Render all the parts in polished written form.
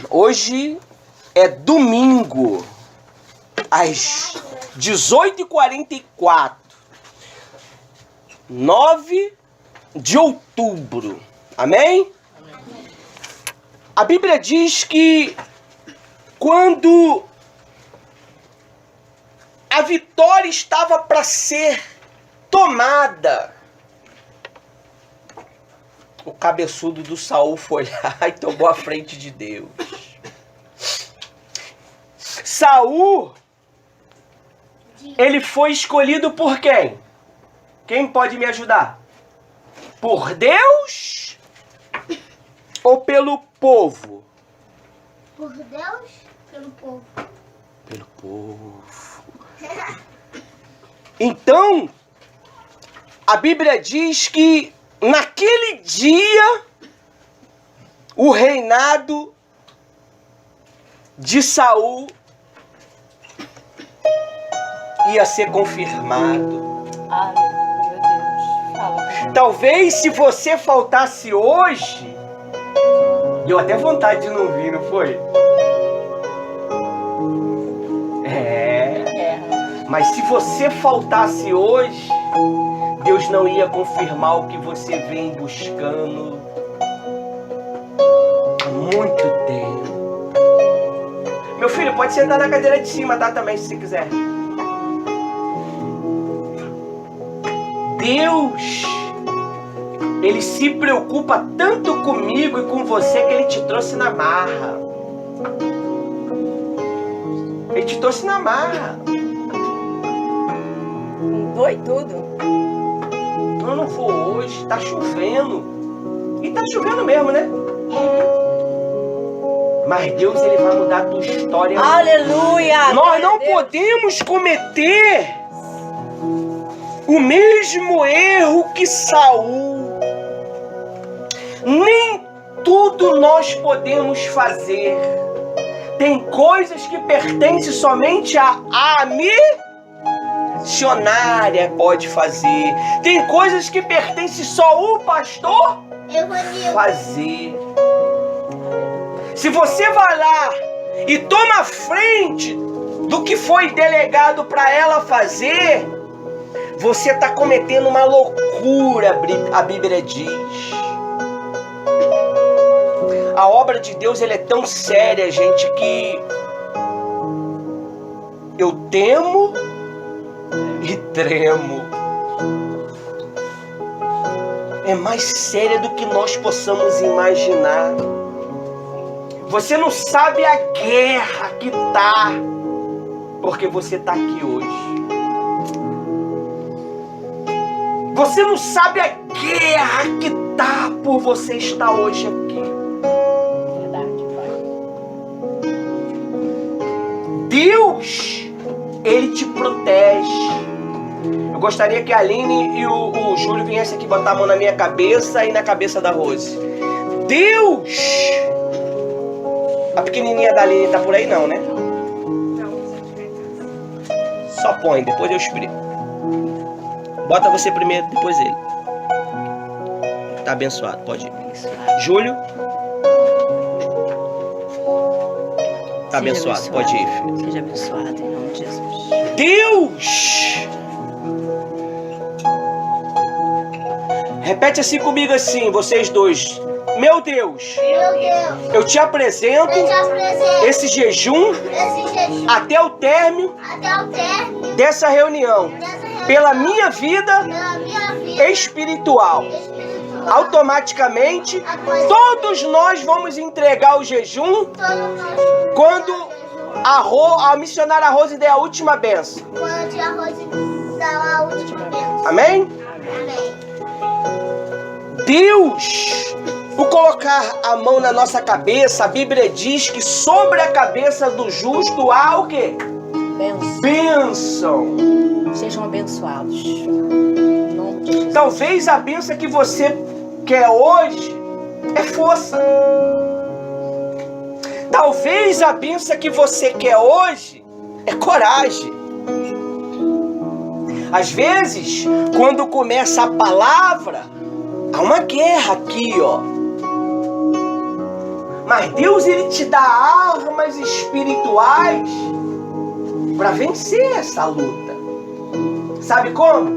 Hoje é domingo, às 18h44, 9 de outubro. Amém? A Bíblia diz que quando a vitória estava para ser tomada, o cabeçudo do Saul foi lá e tomou a frente de Deus. Saul, ele foi escolhido por quem? Quem pode me ajudar? Por Deus ou pelo povo? Por Deus, pelo povo. Pelo povo. Então, a Bíblia diz que naquele dia o reinado de Saul ia ser confirmado. Ai, meu Deus, fala. Talvez se você faltasse hoje, deu até vontade de não vir, não foi? Mas se você faltasse hoje, Deus não ia confirmar o que você vem buscando há muito tempo. Meu filho, pode sentar na cadeira de cima, tá? Também, se você quiser. Deus, Ele se preocupa tanto comigo e com você que Ele te trouxe na marra. Ele te trouxe na marra. Foi tudo. Eu não vou hoje, tá chovendo. E tá chovendo mesmo, né? Mas Deus, Ele vai mudar a tua história. Aleluia! Nós não podemos cometer o mesmo erro que Saul. Nem tudo nós podemos fazer. Tem coisas que pertencem somente a missionária pode fazer. Tem coisas que pertencem só o pastor fazer. Se você vai lá e toma a frente do que foi delegado para ela fazer, você está cometendo uma loucura, a Bíblia diz. A obra de Deus, ela é tão séria, gente, que eu temo e tremo. É mais séria do que nós possamos imaginar. Você não sabe a guerra que tá, porque você tá aqui hoje. Você não sabe a guerra que tá por você estar hoje aqui. Verdade, pai. Deus, Ele te protege. Eu gostaria que a Aline e o Júlio viessem aqui botar a mão na minha cabeça e na cabeça da Rose. Deus! A pequenininha da Aline tá por aí não, né? Só põe, depois eu explico. Bota você primeiro, depois ele. Tá abençoado, pode ir. Júlio? Tá abençoado, pode ir, filho. Seja abençoado em nome de Jesus. Deus! Repete assim comigo assim, vocês dois. Meu Deus, eu te apresento esse jejum até o término dessa reunião. Pela minha vida espiritual. Automaticamente, todos nós vamos entregar o jejum quando a missionária Rose der a última bênção. Quando a Rose dá a última bênção. Amém? Amém. Deus, por colocar a mão na nossa cabeça, a Bíblia diz que sobre a cabeça do justo há o quê? Bênção. Sejam abençoados. Em nome de Jesus. Talvez a bênção que você quer hoje é força. Talvez a bênção que você quer hoje é coragem. Às vezes, quando começa a palavra, há uma guerra aqui, ó. Mas Deus, ele te dá armas espirituais para vencer essa luta. Sabe como?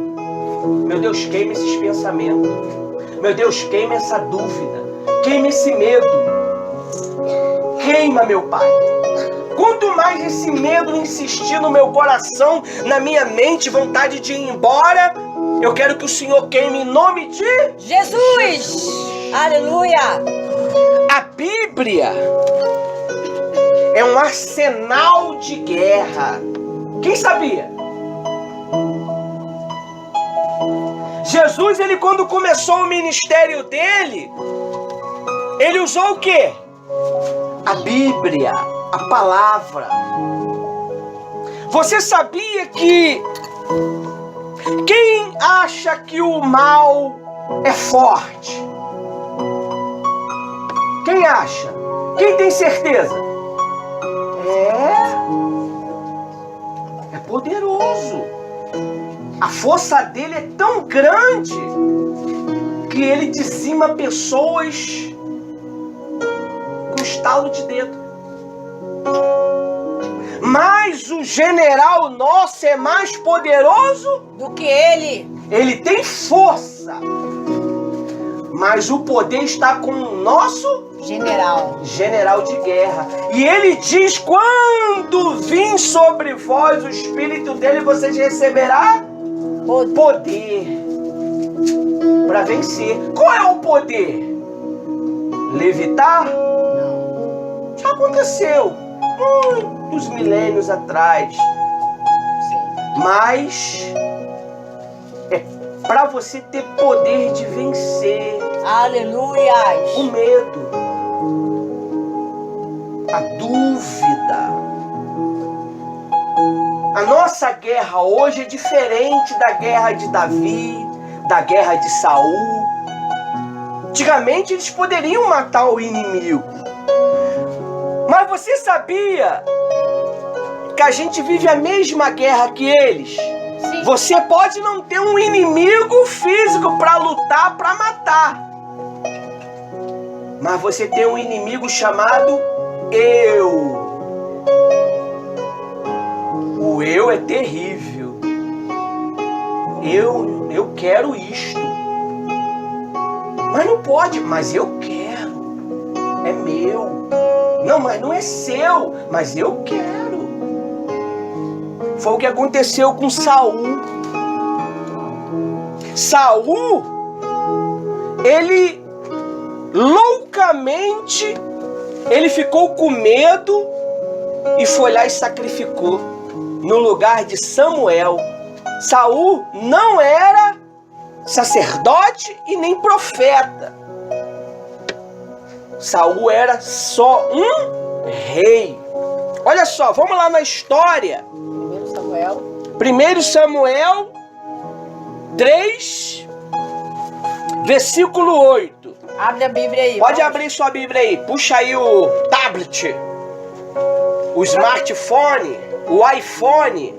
Meu Deus, queima esses pensamentos. Meu Deus, queima essa dúvida. Queima esse medo. Queima, meu Pai. Quanto mais esse medo insistir no meu coração, na minha mente, vontade de ir embora, eu quero que o Senhor queime em nome de Jesus! Aleluia! A Bíblia é um arsenal de guerra. Quem sabia? Jesus, ele quando começou o ministério dele, ele usou o quê? A Bíblia, a palavra. Você sabia que quem acha que o mal é forte? Quem acha? Quem tem certeza? É poderoso. A força dele é tão grande que ele dizima pessoas com estalo de dedo. Mas o general nosso é mais poderoso do que ele. Ele tem força, mas o poder está com o nosso general de guerra. E ele diz: quando vir sobre vós o Espírito dele, vocês receberá poder para vencer. Qual é o poder? Levitar? Não. Já aconteceu muitos milênios atrás. Mas é para você ter poder de vencer. Aleluia! O medo, a dúvida. A nossa guerra hoje é diferente da guerra de Davi, da guerra de Saul. Antigamente eles poderiam matar o inimigo. Mas você sabia que a gente vive a mesma guerra que eles? Sim. Você pode não ter um inimigo físico para lutar, para matar. Mas você tem um inimigo chamado eu. O eu é terrível. Eu quero isto. Mas não pode, mas eu quero. É meu. Não, mas não é seu, mas eu quero. Foi o que aconteceu com Saul. Saul, ele loucamente, ele ficou com medo e foi lá e sacrificou no lugar de Samuel. Saul não era sacerdote e nem profeta. Saul era só um rei. Olha só, vamos lá na história. 1 Samuel 3, versículo 8. Abre a Bíblia aí. Pode abrir sua Bíblia aí. Puxa aí o tablet, o smartphone, o iPhone.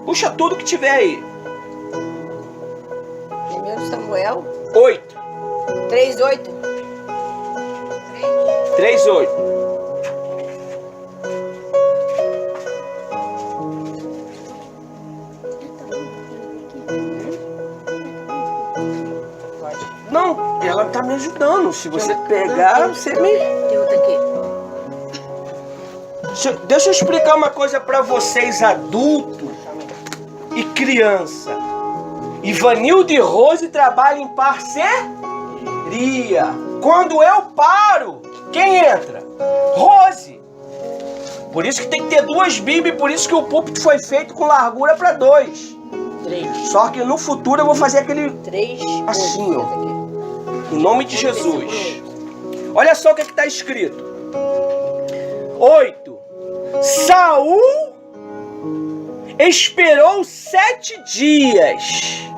Puxa tudo que tiver aí. 1 Samuel 8. 3:8. 3:8. Não, ela tá me ajudando. Se você pegar, você me... Tem outra aqui. Deixa eu explicar uma coisa pra vocês, adultos e criança. Ivanildo e Rose trabalham em parceria. Quando eu paro, quem entra? Rose. Por isso que tem que ter 2 Bíblias, por isso que o púlpito foi feito com largura para 2. 3. Só que no futuro eu vou fazer aquele 3, assim, ó. Em nome de Jesus. Olha só o que está escrito. 8. Saul esperou 7 dias,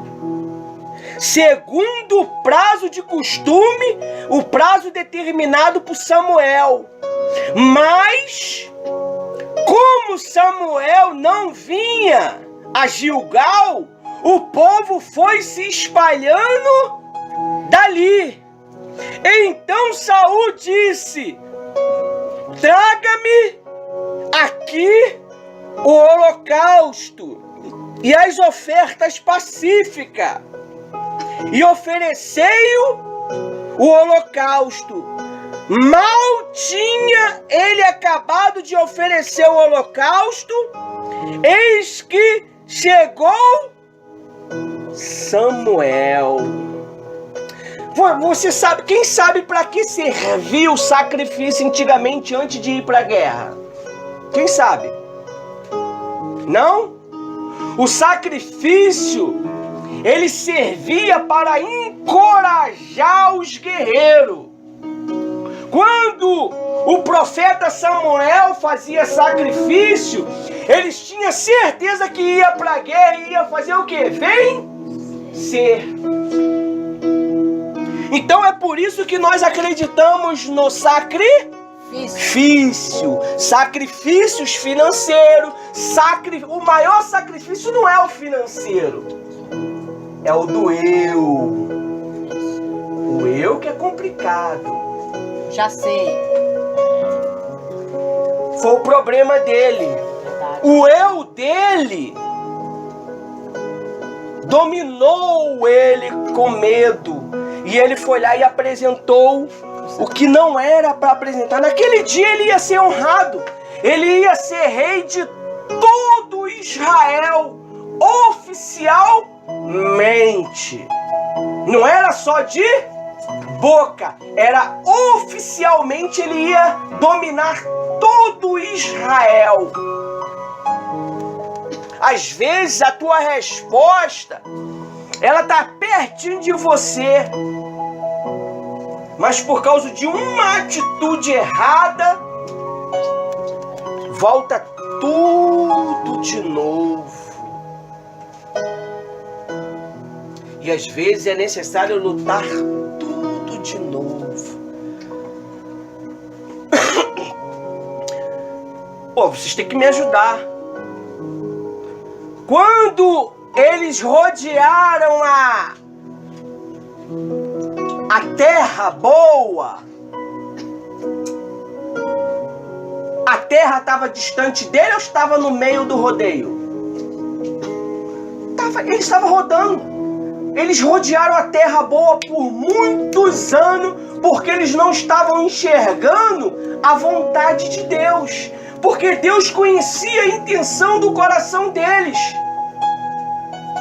segundo o prazo de costume, o prazo determinado por Samuel. Mas, como Samuel não vinha a Gilgal, o povo foi se espalhando dali. Então Saul disse: traga-me aqui o holocausto e as ofertas pacíficas, e oferecei-o o holocausto. Mal tinha ele acabado de oferecer o holocausto, eis que chegou Samuel. Você sabe, quem sabe para que servia o sacrifício antigamente antes de ir para a guerra? Quem sabe? Não? O sacrifício, ele servia para encorajar os guerreiros. Quando o profeta Samuel fazia sacrifício, eles tinham certeza que ia para a guerra e ia fazer o quê? Vencer. Então é por isso que nós acreditamos no sacrifício. Sacrifícios financeiros. O maior sacrifício não é o financeiro, é o do eu. O eu que é complicado. Já sei. Foi o problema dele. Verdade. O eu dele dominou ele com medo. E ele foi lá e apresentou o que não era para apresentar. Naquele dia ele ia ser honrado. Ele ia ser rei de todo Israel, oficialmente. Não era só de boca, era oficialmente. Ele ia dominar todo Israel. Às vezes a tua resposta, ela está pertinho de você, mas por causa de uma atitude errada, volta tudo de novo. E às vezes é necessário lutar tudo de novo. Pô, vocês têm que me ajudar. Quando eles rodearam a terra boa, a terra estava distante dele ou estava no meio do rodeio? Ele estava rodando. Eles rodearam a terra boa por muitos anos, porque eles não estavam enxergando a vontade de Deus, porque Deus conhecia a intenção do coração deles.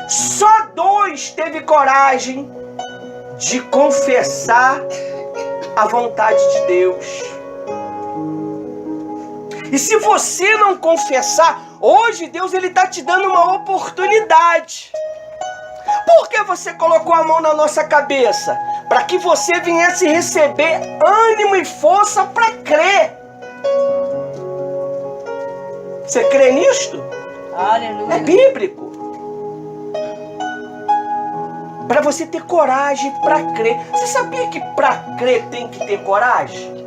Só 2 teve coragem de confessar a vontade de Deus. E se você não confessar, hoje Deus está te dando uma oportunidade. Por que você colocou a mão na nossa cabeça? Para que você viesse receber ânimo e força para crer. Você crê nisto? Aleluia. É bíblico. Para você ter coragem para crer. Você sabia que para crer tem que ter coragem?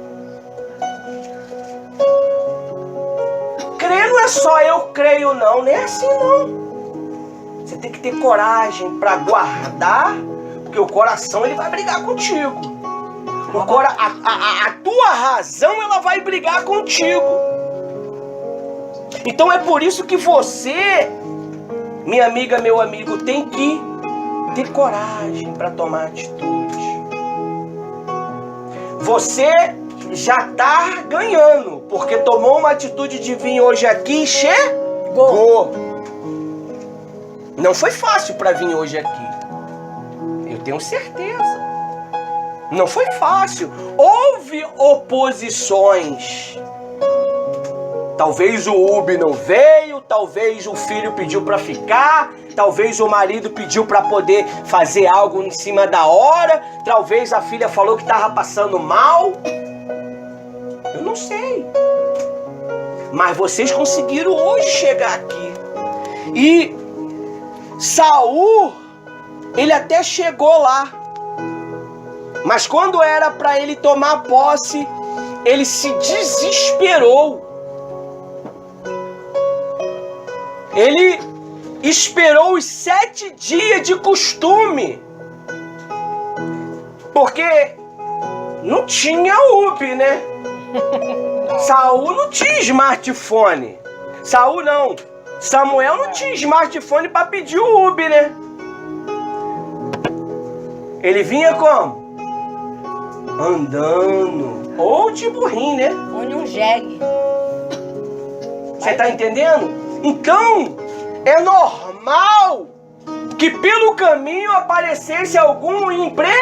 Crer não é só eu creio não, não é assim não. Você tem que ter coragem para guardar, porque o coração ele vai brigar contigo. A tua razão ela vai brigar contigo. Então é por isso que você, minha amiga, meu amigo, tem que ter coragem para tomar atitude. Você já está ganhando, porque tomou uma atitude de vir hoje aqui e chegou. Não foi fácil para vir hoje aqui. Eu tenho certeza. Não foi fácil. Houve oposições. Talvez o Ubi não veio, talvez o filho pediu para ficar, talvez o marido pediu para poder fazer algo em cima da hora, talvez a filha falou que estava passando mal. Eu não sei. Mas vocês conseguiram hoje chegar aqui. E Saul, ele até chegou lá. Mas quando era para ele tomar posse, ele se desesperou. Ele esperou os 7 dias de costume. Porque não tinha UP, né? Saul não tinha smartphone. Saul não. Samuel não tinha smartphone para pedir o Uber, né? Ele vinha como? Andando. Ou de burrinho, né? Ou um jegue. Você tá entendendo? Então, é normal que pelo caminho aparecesse algum imprevisto.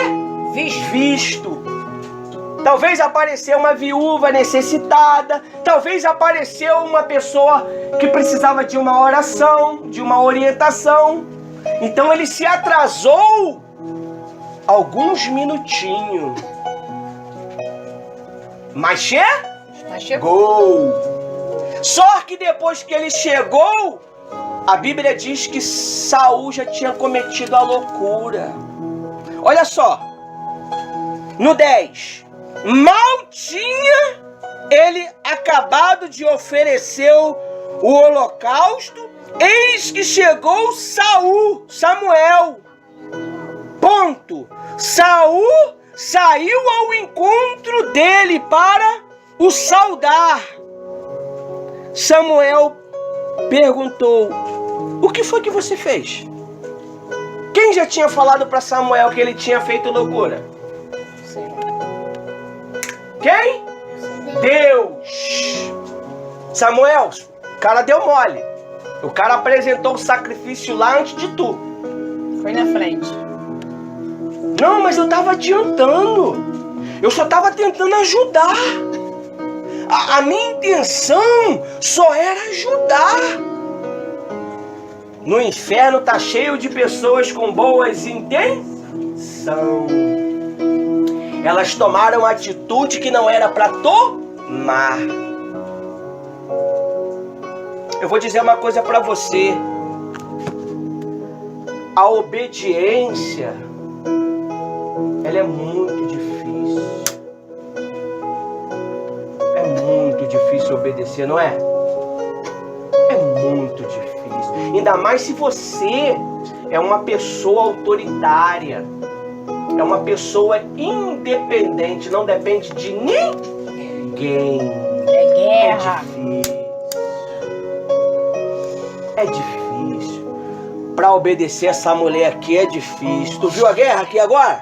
Talvez apareceu uma viúva necessitada, talvez apareceu uma pessoa que precisava de uma oração, de uma orientação. Então ele se atrasou alguns minutinhos. Mas chegou. Só que depois que ele chegou, a Bíblia diz que Saul já tinha cometido a loucura. Olha só, no 10, mal tinha ele acabado de oferecer o holocausto, eis que chegou Samuel. Ponto. Saul saiu ao encontro dele para o saudar. Samuel perguntou: o que foi que você fez? Quem já tinha falado para Samuel que ele tinha feito loucura? Quem? Deus. Samuel, o cara deu mole. O cara apresentou o sacrifício lá antes de tu. Foi na frente. Não, mas eu tava adiantando. Eu só tava tentando ajudar. A minha intenção só era ajudar. No inferno tá cheio de pessoas com boas intenções. Elas tomaram atitude que não era para tomar. Eu vou dizer uma coisa para você. A obediência, ela é muito difícil. É muito difícil obedecer, não é? É muito difícil. Ainda mais se você é uma pessoa autoritária. É uma pessoa independente, não depende de ninguém. É guerra. É difícil. Para obedecer essa mulher aqui é difícil. Tu viu a guerra aqui agora?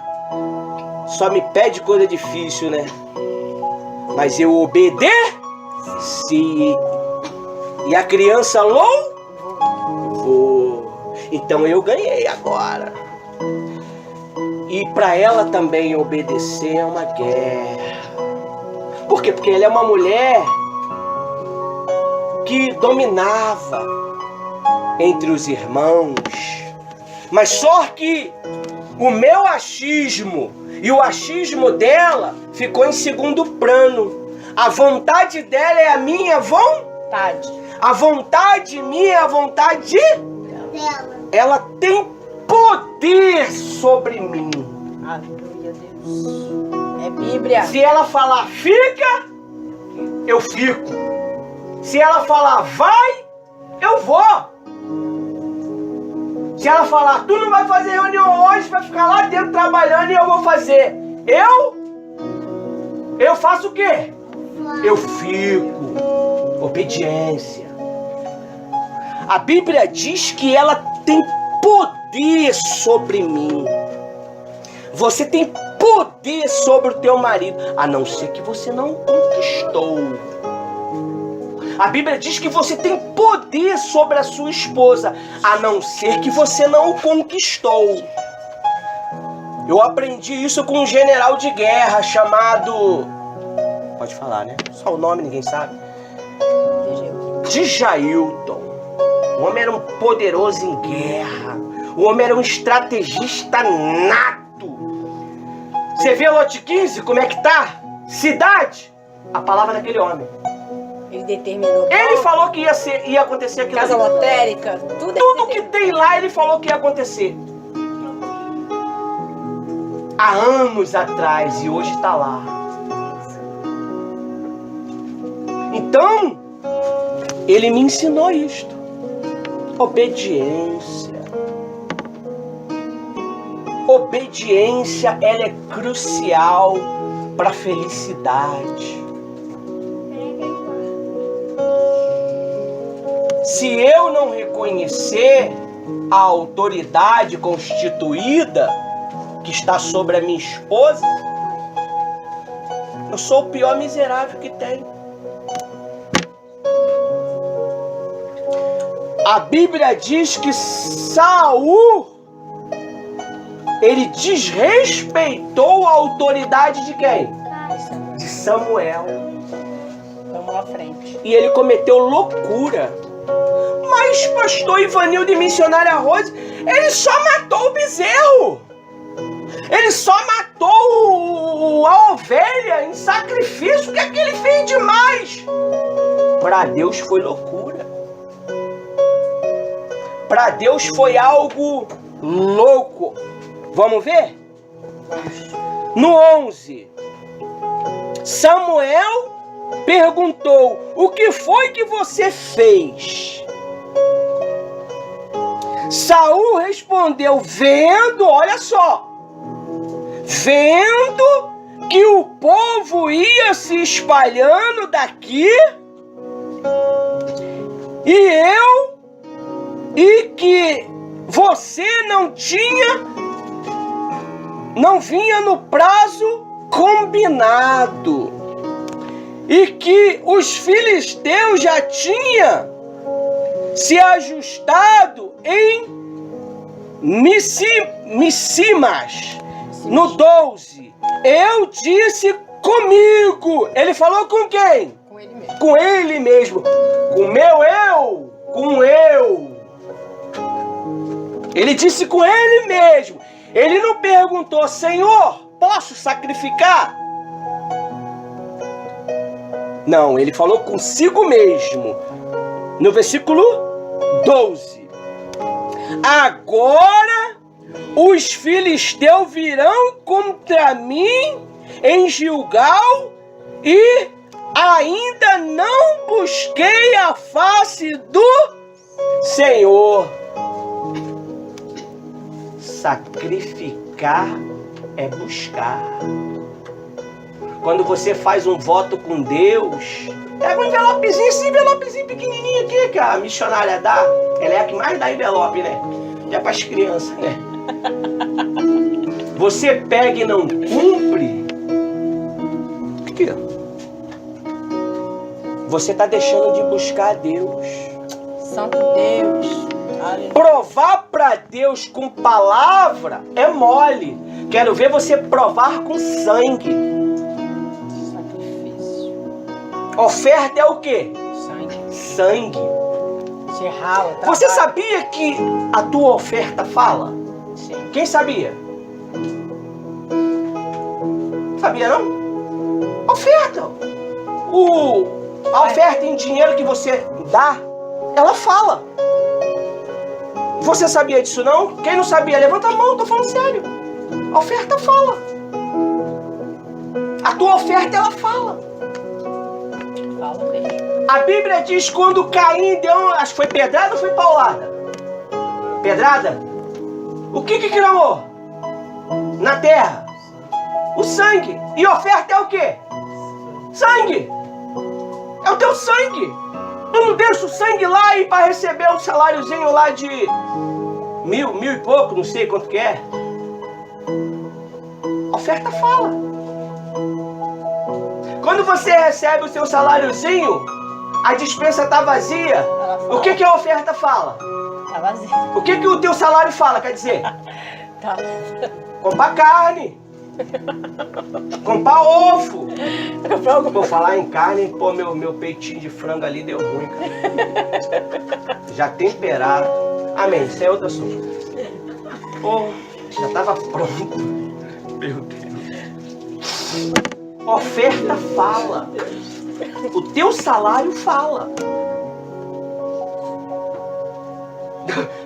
Só me pede coisa difícil, né? Mas eu obedeci. E a criança louvou. Então eu ganhei agora. E para ela também obedecer é uma guerra. Por quê? Porque ela é uma mulher que dominava entre os irmãos. Mas só que o meu achismo e o achismo dela ficou em segundo plano. A vontade dela é a minha vontade. A vontade minha é a vontade dela. Ela tem poder sobre mim. Aleluia, Deus. É Bíblia. Se ela falar fica, eu fico. Se ela falar vai, eu vou. Se ela falar tu não vai fazer reunião hoje, vai ficar lá dentro trabalhando e eu vou fazer. Eu faço o quê? Eu fico. Obediência. A Bíblia diz que ela tem poder sobre mim. Você tem poder sobre o teu marido, a não ser que você não conquistou. A Bíblia diz que você tem poder sobre a sua esposa, a não ser que você não o conquistou. Eu aprendi isso com um general de guerra chamado... Pode falar, né? Só o nome ninguém sabe. Djailton. O homem era um poderoso em guerra. O homem era um estrategista nato. Você vê Lote 15, como é que tá? Cidade. A palavra daquele homem. Ele determinou. Ele falou que ia acontecer aquilo. Casa lotérica, tudo que tem lá, ele falou que ia acontecer. Há anos atrás, e hoje está lá. Então, ele me ensinou isto. Obediência. Obediência, ela é crucial para a felicidade. se eu não reconhecer a autoridade constituída que está sobre a minha esposa, eu sou o pior miserável que tem. A Bíblia diz que Saul, ele desrespeitou a autoridade de quem? De Samuel. Vamos à frente. E ele cometeu loucura. Mas pastor Ivanildo e missionária Rose, ele só matou o bezerro. Ele só matou a ovelha em sacrifício. O que é que ele fez demais? Para Deus foi loucura. Para Deus foi algo louco. Vamos ver? No 11, Samuel perguntou: o que foi que você fez? Saul respondeu: vendo, olha só, vendo que o povo ia se espalhando daqui e que você não vinha no prazo combinado, e que os filisteus já tinham se ajustado em Missimas. No 12, eu disse comigo. Ele falou com quem? Com ele mesmo. Com ele mesmo. Com meu eu. Com eu. Ele disse com ele mesmo. Ele não perguntou: Senhor, posso sacrificar? Não, ele falou consigo mesmo. No versículo 12. Agora os filisteus virão contra mim em Gilgal e ainda não busquei a face do Senhor. Sacrificar é buscar. Quando você faz um voto com Deus, pega um envelopezinho, esse envelopezinho pequenininho aqui que a missionária dá. Ela é a que mais dá envelope, né? É para as crianças, né? Você pega e não cumpre, aqui, ó. Você está deixando de buscar a Deus. Santo Deus. Aleluia. Provar para Deus com palavra é mole. Quero ver você provar com sangue. Sacrifício. Oferta é o quê? Sangue. Sangue. Você rala, trabalha. Você sabia que a tua oferta fala? Sim. Quem sabia? Sabia não? Oferta. A oferta em dinheiro que você dá, ela fala. Você sabia disso não? Quem não sabia, levanta a mão, tô falando sério. A oferta fala. A tua oferta, ela fala. Fala mesmo. A Bíblia diz quando Caim deu, acho que foi pedrada ou foi paulada? Pedrada? O que clamou? Na terra? O sangue. E oferta é o quê? Sangue. É o teu sangue. Tu não deixa o sangue lá e para receber um saláriozinho lá de mil e pouco, não sei quanto que é. A oferta fala. Quando você recebe o seu saláriozinho, a despensa tá vazia. O que a oferta fala? Tá vazio. O que o teu salário fala, quer dizer? Tá. Comprar carne. Comprar ovo. Vou falar em carne, pô, meu peitinho de frango ali deu ruim, cara. Já temperado. Amém, isso é outro assunto. Pô, já tava pronto. Meu Deus. Oferta fala. O teu salário fala.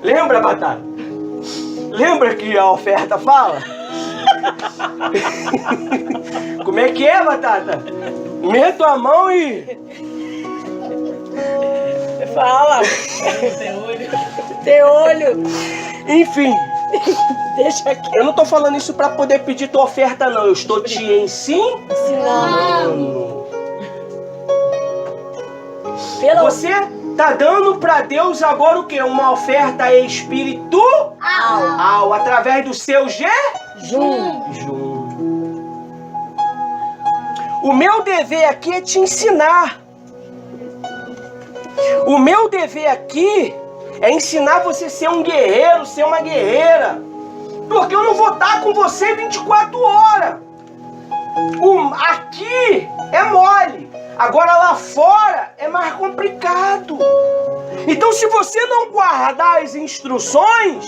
Lembra, Batata? Lembra que a oferta fala? Como é que é, Batata? Meto a mão e... Fala. Teu olho. Enfim. Deixa aqui. Eu não tô falando isso pra poder pedir tua oferta, não. Eu estou te ensinando. Pela... Você Tá dando para Deus agora o quê? Uma oferta espiritual, através do seu jejum. O meu dever aqui é te ensinar. O meu dever aqui é ensinar você a ser um guerreiro, ser uma guerreira. Porque eu não vou estar com você 24 horas. Aqui é mole. Agora lá fora é mais complicado. Então se você não guardar as instruções,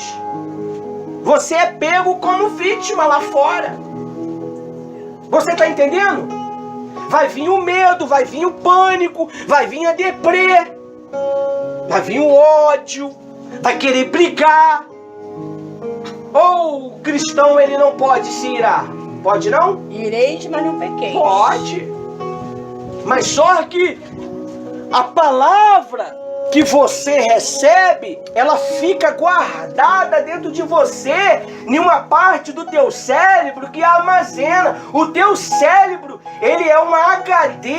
você é pego como vítima lá fora. Você está entendendo? Vai vir o medo, vai vir o pânico, vai vir a deprê, vai vir o ódio, vai querer brigar. Ou o cristão ele não pode se irar? Pode não? Ireis, mas não pequeis. Pode. Mas só que a palavra que você recebe, ela fica guardada dentro de você, em uma parte do teu cérebro que armazena. O teu cérebro, ele é uma HD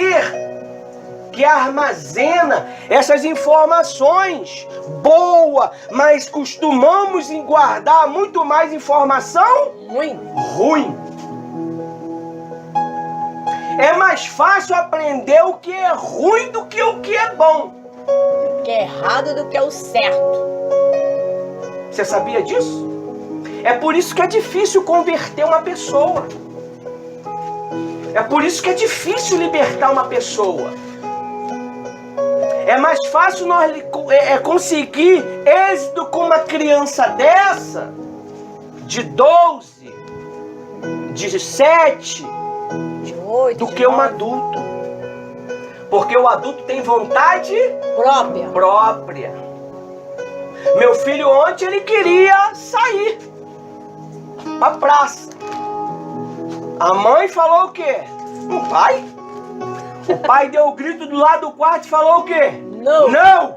que armazena essas informações. Boa, mas costumamos guardar muito mais informação ruim. É mais fácil aprender o que é ruim do que o que é bom. O que é errado do que é o certo. Você sabia disso? É por isso que é difícil converter uma pessoa. É por isso que é difícil libertar uma pessoa. É mais fácil nós conseguir êxito com uma criança dessa, de 12, de 7, do que um adulto. Porque o adulto tem vontade própria. Meu filho ontem ele queria sair pra praça. A mãe falou o quê? O pai deu o grito do lado do quarto e falou o quê? Não!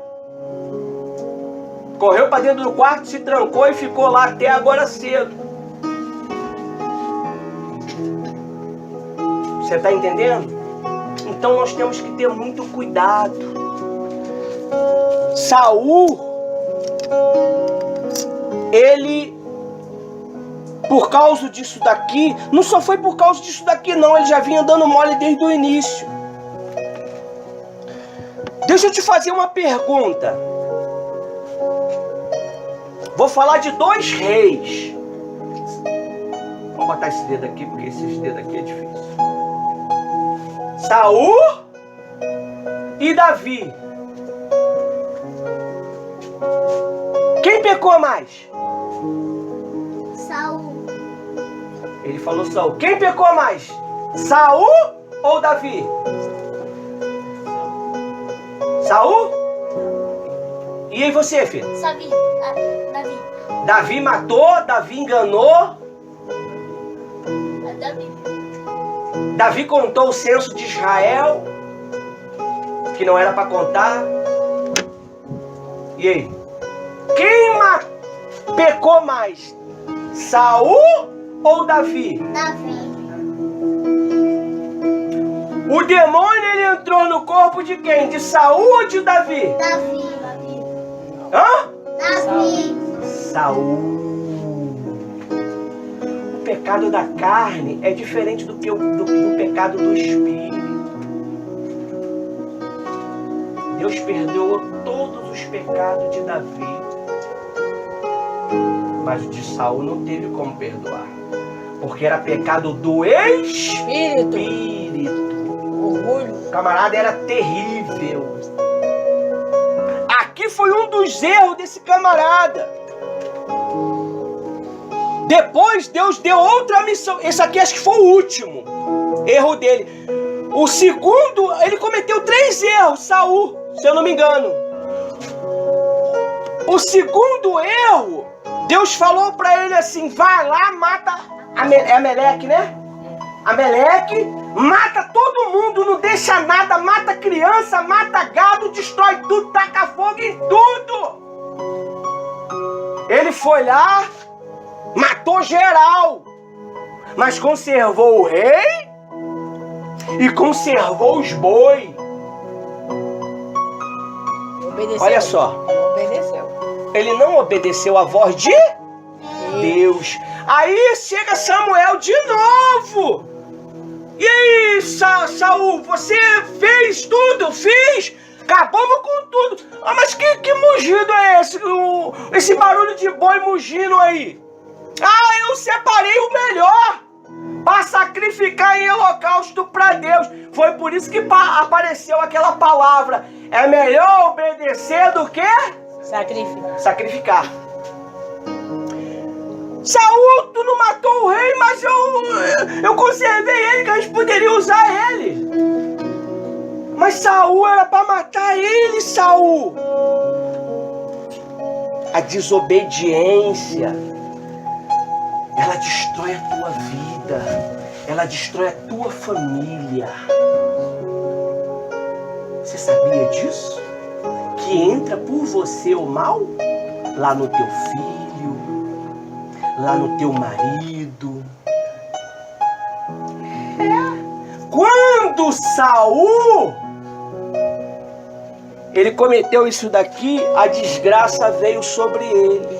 Correu pra dentro do quarto, se trancou e ficou lá até agora cedo. Você tá entendendo? Então nós temos que ter muito cuidado. Saul, ele, por causa disso daqui, não só foi por causa disso daqui não, ele já vinha dando mole desde o início. Deixa eu te fazer uma pergunta. Vou falar de 2 reis. Vamos botar esse dedo aqui, porque esse dedo aqui é difícil. Saul e Davi. Quem pecou mais? Saul. Ele falou Saul. Quem pecou mais? Saul ou Davi? Saul? E aí você, filho? Davi. Davi matou, Davi enganou. Davi. Davi contou o censo de Israel, que não era para contar. E aí? Quem pecou mais? Saul ou Davi? Davi. O demônio ele entrou no corpo de quem? De Saul ou de Davi? Davi. Hã? Davi. Saul. O pecado da carne é diferente do pecado do espírito. Deus perdoou todos os pecados de Davi, mas o de Saul não teve como perdoar, porque era pecado do espírito. Orgulho. O camarada era terrível. Aqui foi um dos erros desse camarada. Depois Deus deu outra missão. Esse aqui acho que foi o último erro dele. O segundo, ele cometeu 3 erros, Saul, se eu não me engano. O segundo erro, Deus falou para ele assim: vai lá, mata Ameleque, né? Ameleque, mata todo mundo, não deixa nada, mata criança, mata gado, destrói tudo, taca fogo em tudo. Ele foi lá, matou geral, mas conservou o rei e conservou os boi. Obedeceu. Olha só. Obedeceu. Ele não obedeceu a voz de Deus. Aí chega Samuel de novo. E aí, Saul, você fez tudo? Fiz. Acabamos com tudo. Ah, mas que mugido é esse? Esse barulho de boi mugindo aí. Ah, eu separei o melhor para sacrificar em holocausto para Deus. Foi por isso que apareceu aquela palavra. É melhor obedecer do que sacrificar. Saul, tu não matou o rei, mas eu conservei ele, que a gente poderia usar ele. Mas Saul era para matar ele, Saul. A desobediência, ela destrói a tua vida. Ela destrói a tua família. Você sabia disso? Que entra por você o mal? Lá no teu filho, lá no teu marido. Quando Saul, ele cometeu isso daqui, a desgraça veio sobre ele.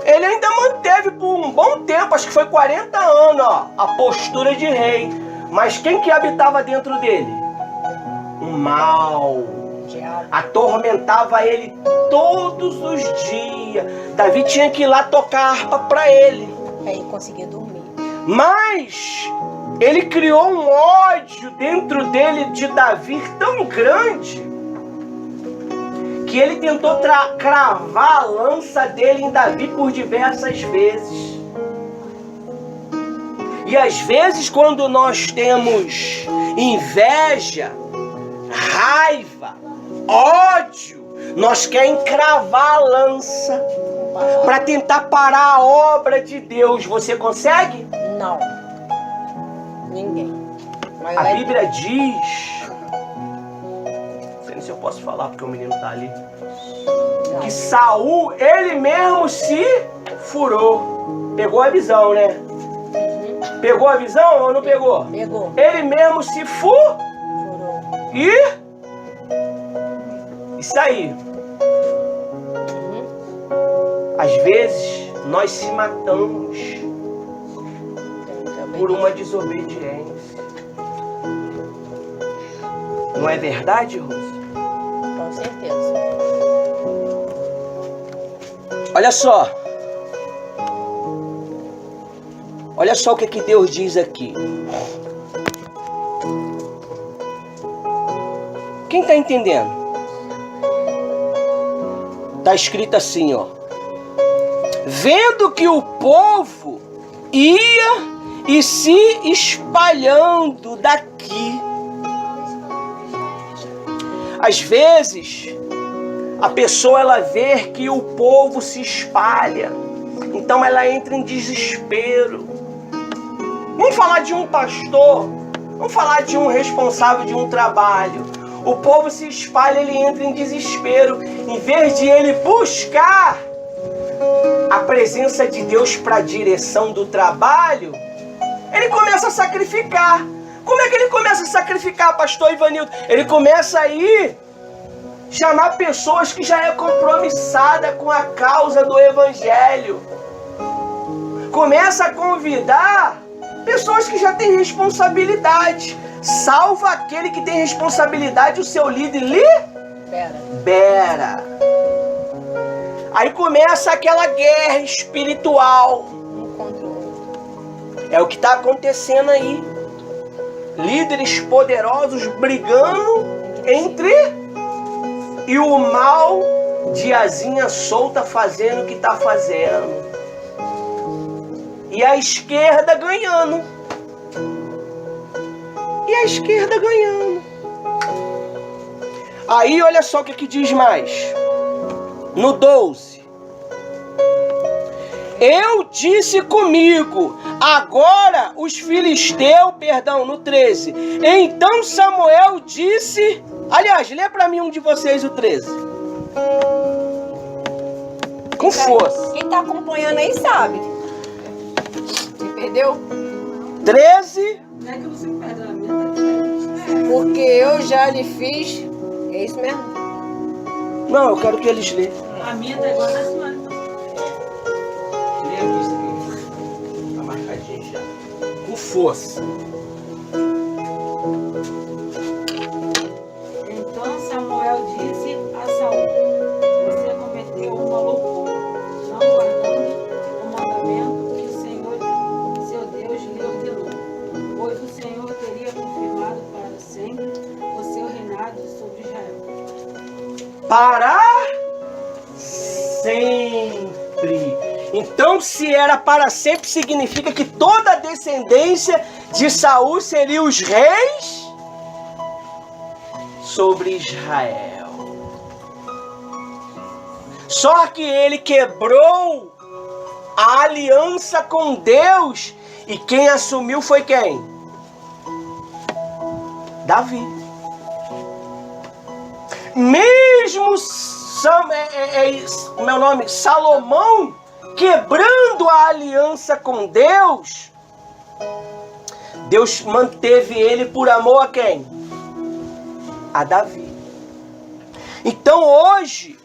Ele ainda manteve por um bom tempo, acho que foi 40 anos, ó, a postura de rei. Mas quem que habitava dentro dele? O mal. Atormentava ele todos os dias. Davi tinha que ir lá tocar harpa para ele. Aí ele conseguia dormir. Mas ele criou um ódio dentro dele de Davi tão grande que ele tentou cravar a lança dele em Davi por diversas vezes. E às vezes, quando nós temos inveja, raiva, ódio, nós queremos cravar a lança para tentar parar a obra de Deus. Você consegue? Não. Ninguém. Mas a Bíblia diz, não sei se eu posso falar porque o menino tá ali, que Saul, ele mesmo se furou. Pegou a visão, né? Pegou a visão ou não pegou? Pegou. Ele mesmo se furou. E isso aí. Às vezes nós se matamos por uma desobediência. Não é verdade, Rose? Com certeza. Olha só. Olha só o que Deus diz aqui. Quem está entendendo? Está escrito assim, ó. Vendo que o povo ia e se espalhando daqui. Às vezes, a pessoa ela vê que o povo se espalha. Então ela entra em desespero. Vamos falar de um pastor. Vamos falar de um responsável de um trabalho. O povo se espalha, ele entra em desespero. Em vez de ele buscar a presença de Deus para a direção do trabalho, ele começa a sacrificar. Como é que ele começa a sacrificar, pastor Ivanildo? Ele começa a ir chamar pessoas que já é compromissada com a causa do evangelho. Começa a convidar pessoas que já têm responsabilidade. Salva aquele que tem responsabilidade, o seu líder libera. Aí começa aquela guerra espiritual. É o que está acontecendo aí. Líderes poderosos brigando entre e o mal de asinha solta fazendo o que está fazendo. E a esquerda ganhando. E a esquerda ganhando. Aí olha só o que diz mais. No 12. Eu disse comigo, agora os filisteus, no 13. Então Samuel disse, aliás, lê para mim um de vocês o 13. Com força. Quem tá acompanhando aí sabe. Entendeu? 13. Não é que você perde a minha. Porque eu já lhe fiz. É isso mesmo? Não, eu quero que eles leiam. A minha tá igual a da senhora. Lê aqui isso aqui. Tá marcadinho já. Com força. Então Samuel disse a Saul: você cometeu uma loucura, não guardando o mandamento que o Senhor, seu Deus, lhe ordenou, pois o Senhor teria confirmado para sempre o seu reinado sobre Israel. Para sempre. Então, se era para sempre, significa que toda a descendência de Saul seria os reis sobre Israel. Só que ele quebrou a aliança com Deus, e quem assumiu foi quem? Davi. Mesmo Salomão quebrando a aliança com Deus, Deus manteve ele por amor a quem? A Davi. Então hoje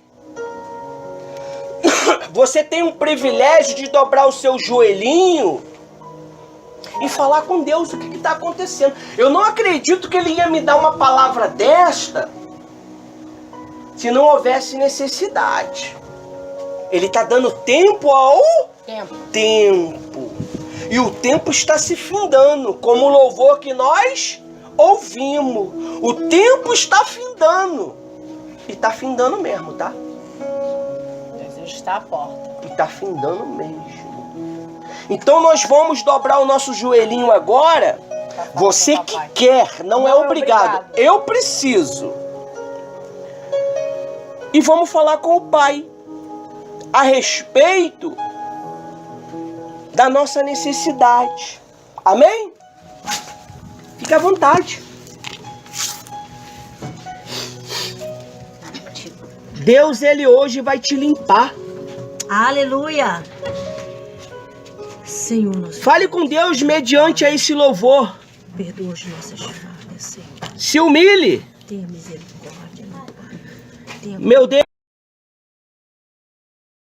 você tem um privilégio de dobrar o seu joelhinho e falar com Deus o que está acontecendo. Eu não acredito que Ele ia me dar uma palavra desta se não houvesse necessidade. Ele está dando tempo ao tempo. E o tempo está se findando, como o louvor que nós ouvimos. O tempo está findando. E está findando mesmo, tá? Jesus está à porta. E está findando mesmo. Então nós vamos dobrar o nosso joelhinho agora. Você que quer, não é obrigado. Eu preciso. E vamos falar com o Pai a respeito da nossa necessidade. Amém? Fique à vontade. Deus, Ele hoje vai te limpar. Aleluia. Senhor, nosso Fale com Deus mediante a esse louvor. perdoa as nossas falhas, Senhor. Se humilhe. Tenha misericórdia, meu Pai. Meu Deus.